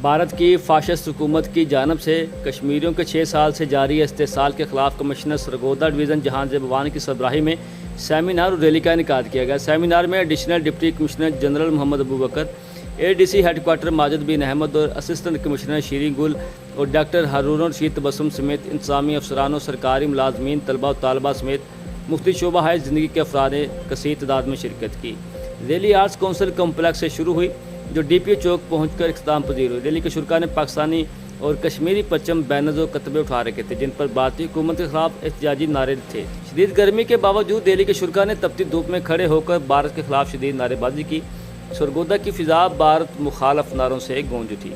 بھارت کی فاشسٹ حکومت کی جانب سے کشمیریوں کے 6 سال سے جاری استحصال کے خلاف کمشنر سرگودہا ڈویژن جہانزیب اعوان کی سربراہی میں سیمینار اور ریلی کا انعقاد کیا گیا۔ سیمینار میں ایڈیشنل ڈپٹی کمشنر جنرل محمد ابو بکر، ADC ہیڈ کوارٹر ماجد بن احمد اور اسسٹنٹ کمشنر شیریں گل اور ڈاکٹر ہارون رشید تبسم سمیت انتظامی افسران و سرکاری ملازمین، طلباء و طالبہ سمیت مختلف شعبہ ہے زندگی کے افراد نے کثیر تعداد میں شرکت کی۔ ریلی آرٹس کونسل کمپلیکس سے شروع ہوئی جو DPO چوک پہنچ کر اختتام پذیر ہوئی۔ ریلی کے شرکاء نے پاکستانی اور کشمیری پرچم، بینرز و کتبے اٹھا رکھے تھے جن پر بھارتی حکومت کے خلاف احتجاجی نعرے تھے۔ شدید گرمی کے باوجود ریلی کے شرکاء نے تپتی دھوپ میں کھڑے ہو کر بھارت کے خلاف شدید نعرے بازی کی۔ سرگودہا کی فضا بھارت مخالف نعروں سے گونج اٹھی۔